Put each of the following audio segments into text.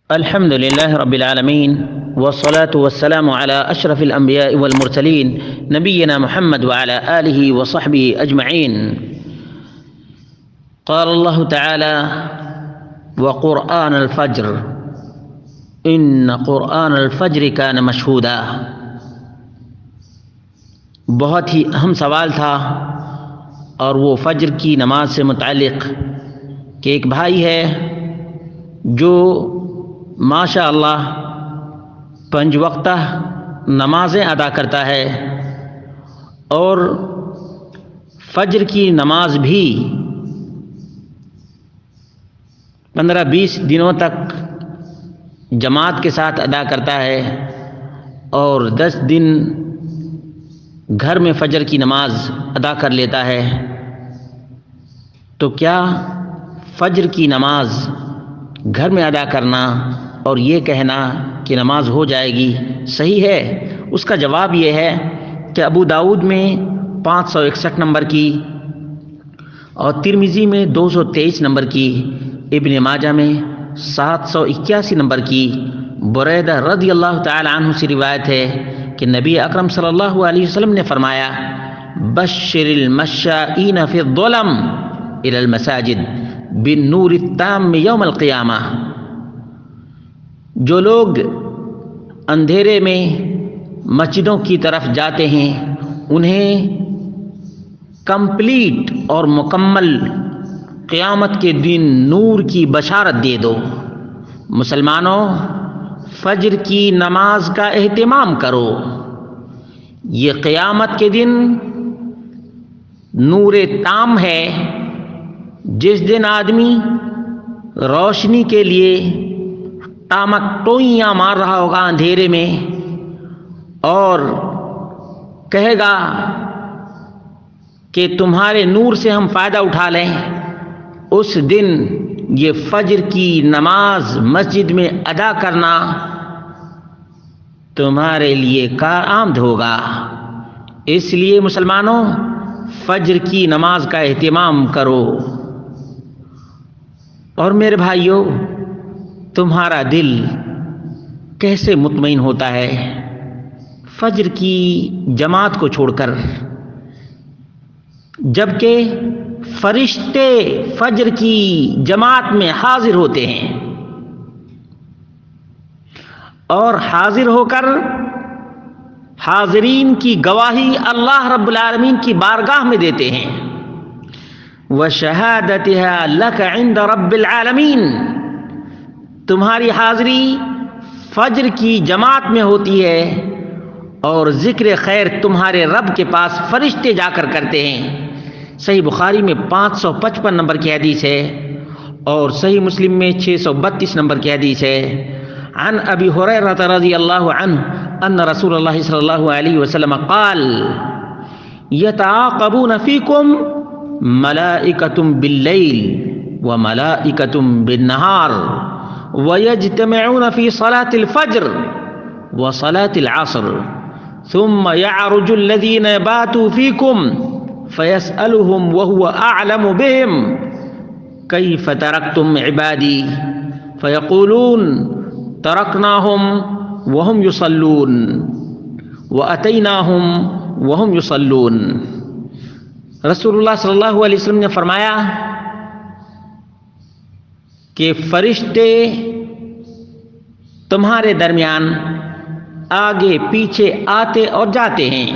الحمد لله رب العالمين والصلاة والسلام على أشرف الأنبياء والمرسلين نبينا محمد وعلى آله وصحبه أجمعين. قال الله تعالى: وقرآن الفجر إن قرآن الفجر كان مشهودا. بہت ہی اہم سوال تھا اور وہ فجر کی نماز سے متعلق کہ ایک بھائی ہے جو ماشاء اللہ 5 وقتہ نمازیں ادا کرتا ہے اور فجر کی نماز بھی 15-20 دنوں تک جماعت کے ساتھ ادا کرتا ہے اور 10 دن گھر میں فجر کی نماز ادا کر لیتا ہے. تو کیا فجر کی نماز گھر میں ادا کرنا اور یہ کہنا کہ نماز ہو جائے گی صحیح ہے؟ اس کا جواب یہ ہے کہ ابو داؤد میں 561 نمبر کی اور ترمذی میں 223 نمبر کی، ابن ماجہ میں 781 نمبر کی، بریدہ رضی اللہ تعالی عنہ سے روایت ہے کہ نبی اکرم صلی اللہ علیہ وسلم نے فرمایا: بشر المشائین فی الظلم الی المساجد بالنور التام یوم القیامہ. جو لوگ اندھیرے میں مسجدوں کی طرف جاتے ہیں انہیں کمپلیٹ اور مکمل قیامت کے دن نور کی بشارت دے دو. مسلمانوں، فجر کی نماز کا اہتمام کرو. یہ قیامت کے دن نور تام ہے جس دن آدمی روشنی کے لیے ٹامک ٹوئیاں مار رہا ہوگا اندھیرے میں اور کہے گا کہ تمہارے نور سے ہم فائدہ اٹھا لیں. اس دن یہ فجر کی نماز مسجد میں ادا کرنا تمہارے لیے کارآمد ہوگا. اس لیے مسلمانوں، فجر کی نماز کا اہتمام کرو. اور میرے بھائیوں، تمہارا دل کیسے مطمئن ہوتا ہے فجر کی جماعت کو چھوڑ کر، جبکہ فرشتے فجر کی جماعت میں حاضر ہوتے ہیں اور حاضر ہو کر حاضرین کی گواہی اللہ رب العالمین کی بارگاہ میں دیتے ہیں. وَشَهَادَتِهَا لَكَ عِنْدَ رَبِّ الْعَالَمِينَ. تمہاری حاضری فجر کی جماعت میں ہوتی ہے اور ذکر خیر تمہارے رب کے پاس فرشتے جا کر کرتے ہیں. صحیح بخاری میں 555 نمبر کی حدیث ہے اور صحیح مسلم میں 632 نمبر کی حدیث ہے. عن ابی ہریرہ رضی اللہ عنہ ان رسول اللہ صلی اللہ علیہ وسلم قال: یتعاقبون فیکم ملائکۃ باللیل وملائکۃ بالنہار ویجتمعون فی صلاة الفجر وصلاة العصر ثم يعرج الذین باتوا فیکم فیسألهم وهو اعلم بهم کیف ترکتم عبادی فیقولون ترکناهم وهم یصلون واتیناهم وهم یصلون. رسول اللہ صلی اللہ علیہ وسلم نے فرمایا کہ فرشتے تمہارے درمیان آگے پیچھے آتے اور جاتے ہیں.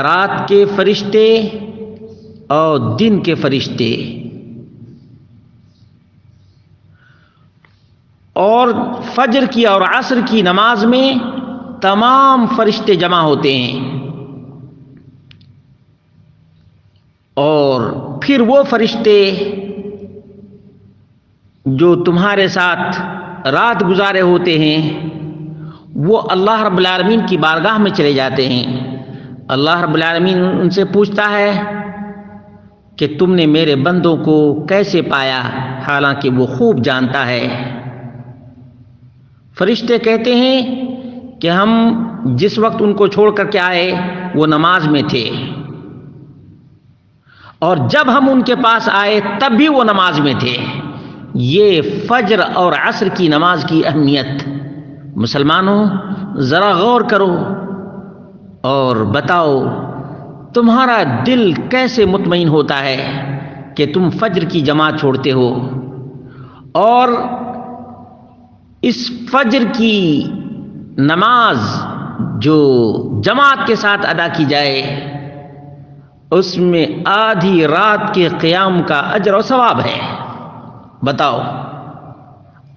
رات کے فرشتے اور دن کے فرشتے، اور فجر کی اور عصر کی نماز میں تمام فرشتے جمع ہوتے ہیں. اور پھر وہ فرشتے جو تمہارے ساتھ رات گزارے ہوتے ہیں وہ اللہ رب العالمین کی بارگاہ میں چلے جاتے ہیں. اللہ رب العالمین ان سے پوچھتا ہے کہ تم نے میرے بندوں کو کیسے پایا، حالانکہ وہ خوب جانتا ہے. فرشتے کہتے ہیں کہ ہم جس وقت ان کو چھوڑ کر کے آئے وہ نماز میں تھے اور جب ہم ان کے پاس آئے تب بھی وہ نماز میں تھے. یہ فجر اور عصر کی نماز کی اہمیت۔ مسلمانوں ذرا غور کرو اور بتاؤ تمہارا دل کیسے مطمئن ہوتا ہے کہ تم فجر کی جماعت چھوڑتے ہو، اور اس فجر کی نماز جو جماعت کے ساتھ ادا کی جائے اس میں آدھی رات کے قیام کا اجر و ثواب ہے۔ بتاؤ،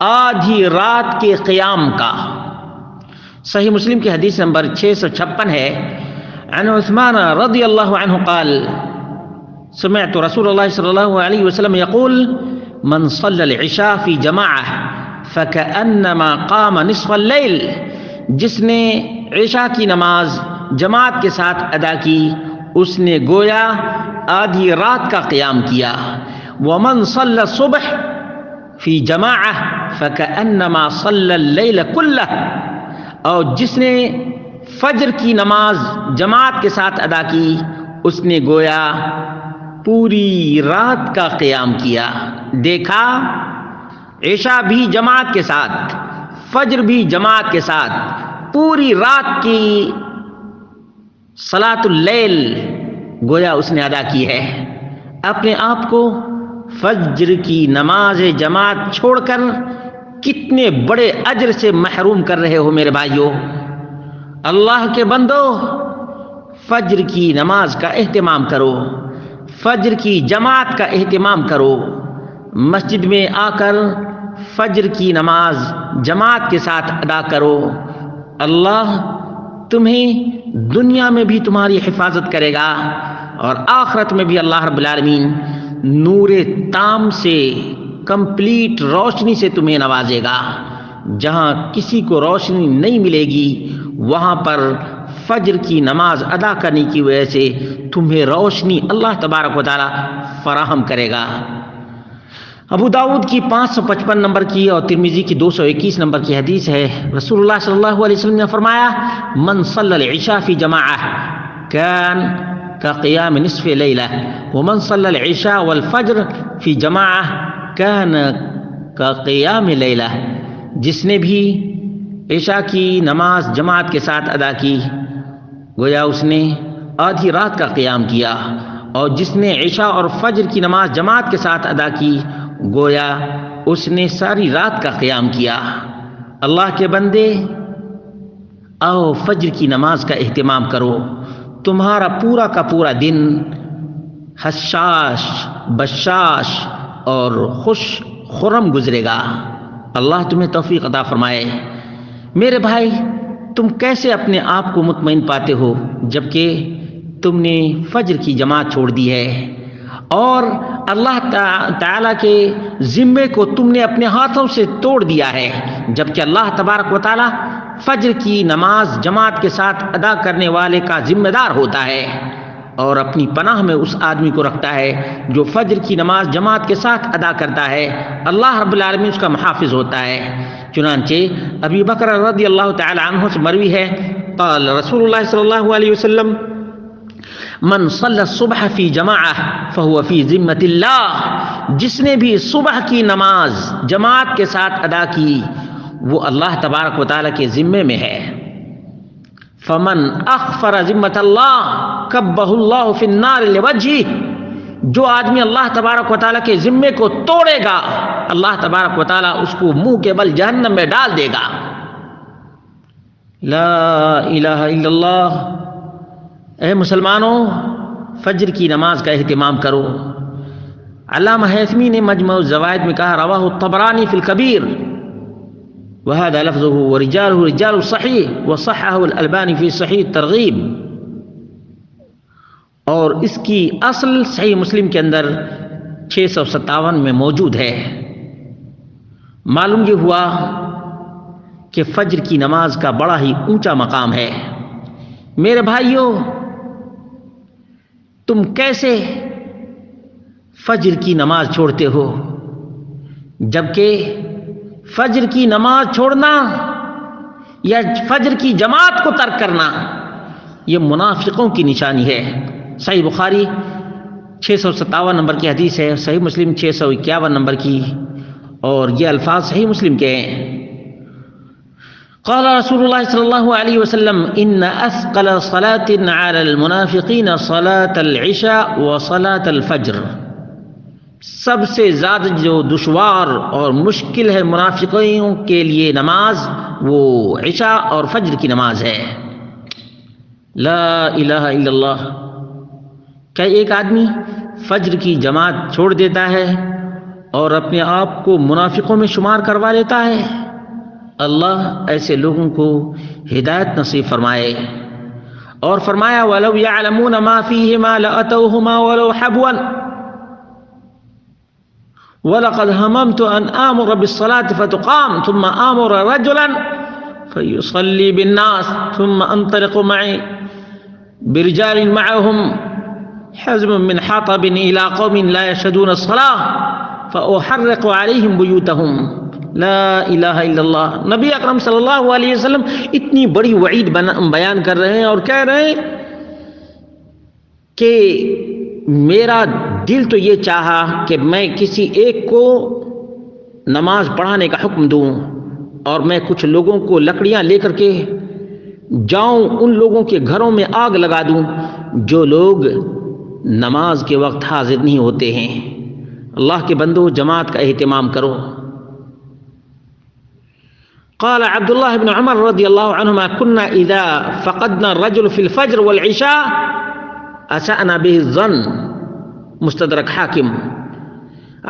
آدھی رات کے قیام کا۔ صحیح مسلم کی حدیث نمبر 656 ہے، عن عثمان رضی اللہ عنہ قال سمعت رسول اللہ صلی اللہ علیہ وسلم یقول من صلی العشاء فی جماعہ فکأنما قام نصف اللیل، جس نے عشاء کی نماز جماعت کے ساتھ ادا کی اس نے گویا آدھی رات کا قیام کیا۔ ومن صلی الصبح فی جماعہ فکأنما صلی اللیل کلہ، اور جس نے فجر کی نماز جماعت کے ساتھ ادا کی اس نے گویا پوری رات کا قیام کیا۔ دیکھا، عشاء بھی جماعت کے ساتھ، فجر بھی جماعت کے ساتھ، پوری رات کی صلاۃ اللیل گویا اس نے ادا کی ہے۔ اپنے آپ کو فجر کی نماز جماعت چھوڑ کر کتنے بڑے اجر سے محروم کر رہے ہو میرے بھائیوں۔ اللہ کے بندو، فجر کی نماز کا اہتمام کرو، فجر کی جماعت کا اہتمام کرو، مسجد میں آ کر فجر کی نماز جماعت کے ساتھ ادا کرو۔ اللہ تمہیں دنیا میں بھی تمہاری حفاظت کرے گا اور آخرت میں بھی اللہ رب العالمین نور تام سے، کمپلیٹ روشنی سے تمہیں نوازے گا۔ جہاں کسی کو روشنی نہیں ملے گی وہاں پر فجر کی نماز ادا کرنے کی وجہ سے تمہیں روشنی اللہ تبارک و تعالی فراہم کرے گا۔ ابو داؤد کی 555 نمبر کی اور ترمذی کی 221 نمبر کی حدیث ہے، رسول اللہ صلی اللہ علیہ وسلم نے فرمایا من صلی العشاء فی جماعہ کان کقیام نصف لیلہ ومن صلی العشاء والفجر فی جماعہ کان کقیام لیلہ، جس نے بھی عشاء کی نماز جماعت کے ساتھ ادا کی گویا اس نے آدھی رات کا قیام کیا، اور جس نے عشاء اور فجر کی نماز جماعت کے ساتھ ادا کی گویا اس نے ساری رات کا قیام کیا۔ اللہ کے بندے، آؤ فجر کی نماز کا اہتمام کرو، تمہارا پورا کا پورا دن حشاش بشاش اور خوش خرم گزرے گا۔ اللہ تمہیں توفیق عطا فرمائے۔ میرے بھائی، تم کیسے اپنے آپ کو مطمئن پاتے ہو جبکہ تم نے فجر کی جماعت چھوڑ دی ہے اور اللہ تعالیٰ کے ذمے کو تم نے اپنے ہاتھوں سے توڑ دیا ہے، جبکہ اللہ تبارک و تعالیٰ فجر کی نماز جماعت کے ساتھ ادا کرنے والے کا ذمہ دار ہوتا ہے اور اپنی پناہ میں اس آدمی کو رکھتا ہے جو فجر کی نماز جماعت کے ساتھ ادا کرتا ہے۔ اللہ رب العالمین اس کا محافظ ہوتا ہے۔ چنانچہ ابی بکر رضی اللہ تعالی عنہ سے مروی ہے، قال رسول اللہ صلی اللہ علیہ وسلم من صلی الصبح فی جماعہ فہو فی ذمۃ اللہ، جس نے بھی صبح کی نماز جماعت کے ساتھ ادا کی وہ اللہ تبارک و تعالیٰ کے ذمے میں ہے۔ فمن اخفر ذمۃ اللہ کبہ اللہ فی النار لوجہہ، جو آدمی اللہ تبارک و تعالیٰ کے ذمے کو توڑے گا اللہ تبارک و تعالیٰ اس کو منہ کے بل جہنم میں ڈال دے گا۔ لا الہ الا اللہ۔ اے مسلمانوں، فجر کی نماز کا اہتمام کرو۔ علامہ حیثمی نے مجمع الزوائد میں کہا رواہ الطبرانی فی الکبیر وهذا لفظه ورجاله رجال الصحیح وصححه الالبانی فی صحیح الترغیب، اور اس کی اصل صحیح مسلم کے اندر 657 میں موجود ہے۔ معلوم یہ ہوا کہ فجر کی نماز کا بڑا ہی اونچا مقام ہے۔ میرے بھائیوں، تم کیسے فجر کی نماز چھوڑتے ہو جبکہ فجر کی نماز چھوڑنا یا فجر کی جماعت کو ترک کرنا یہ منافقوں کی نشانی ہے۔ صحیح بخاری 657 نمبر کی حدیث ہے، صحیح مسلم 651 نمبر کی، اور یہ الفاظ صحیح مسلم کے ہیں. قال رسول اللہ صلی اللہ علیہ وسلم ان اثقل صلاة على المنافقین صلاة العشاء وصلاة الفجر. سب سے زیادہ جو دشوار اور مشکل ہے منافقوں کے لیے نماز وہ عشاء اور فجر کی نماز ہے. لا الہ الا اللہ. کیا ایک آدمی فجر کی جماعت چھوڑ دیتا ہے اور اپنے آپ کو منافقوں میں شمار کروا لیتا ہے؟ اللہ ایسے لوگوں کو ہدایت نصیب فرمائے. اور فرمایا وَلَوْ يَعْلَمُونَ مَا فِيهِمَا لَأَتَوْهُمَا وَلَوْ حَبْوًا وَلَقَدْ هَمَمْتُ أَنْ آمُرَ بِالصَّلَاةِ فَتُقَامَ ثُمَّ آمُرَ رَجُلًا فَيُصَلِّي بِالنَّاسِ ثُمَّ أَنْطَلِقُ مَعِي بِرِجَالٍ مَعَهُمْ حَزْمٌ مِّنْ حَطَبٍ إِلَىٰ قَوْمٍ لَا يَشْهَدُونَ الصَّلَاةَ فَأُحَرِّقُ عَلَيْهِمْ بُيُوتَهُم. لا الہ الا اللہ. نبی اکرم صلی اللہ علیہ وسلم اتنی بڑی وعید بیان کر رہے ہیں اور کہہ رہے ہیں کہ میرا دل تو یہ چاہا کہ میں کسی ایک کو نماز پڑھانے کا حکم دوں اور میں کچھ لوگوں کو لکڑیاں لے کر کے جاؤں ان لوگوں کے گھروں میں آگ لگا دوں جو لوگ نماز کے وقت حاضر نہیں ہوتے ہیں. اللہ کے بندو جماعت کا اہتمام کرو. قال عبد الله بن عمر رضي الله عنهما كنا إذا فقدنا الرجل في الفجر والعشاء أسأنا به الظن. مستدرک حاکم.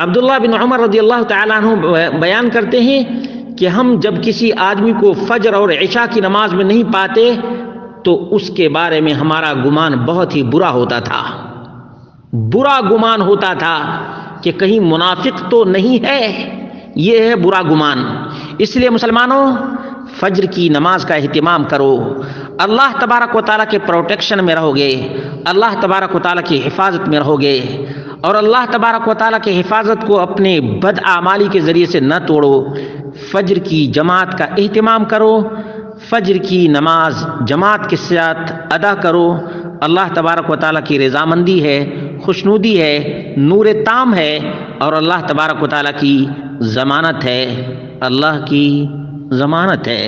عبداللہ بن عمر رضی اللہ تعالیٰ عنہ بیان کرتے ہیں کہ ہم جب کسی آدمی کو فجر اور عشاء کی نماز میں نہیں پاتے تو اس کے بارے میں ہمارا گمان بہت ہی برا ہوتا تھا. برا گمان ہوتا تھا کہ کہیں منافق تو نہیں ہے. یہ ہے برا گمان. اس لیے مسلمانوں فجر کی نماز کا اہتمام کرو. اللہ تبارک و تعالیٰ کے پروٹیکشن میں رہو گے, اللہ تبارک و تعالیٰ کی حفاظت میں رہو گے, اور اللہ تبارک و تعالیٰ کی حفاظت کو اپنے بد اعمالی کے ذریعے سے نہ توڑو. فجر کی جماعت کا اہتمام کرو, فجر کی نماز جماعت کے ساتھ ادا کرو. اللہ تبارک و تعالیٰ کی رضامندی ہے, خوشنودی ہے, نور تام ہے, اور اللہ تبارک و تعالیٰ کی ضمانت ہے, اللہ کی ضمانت ہے.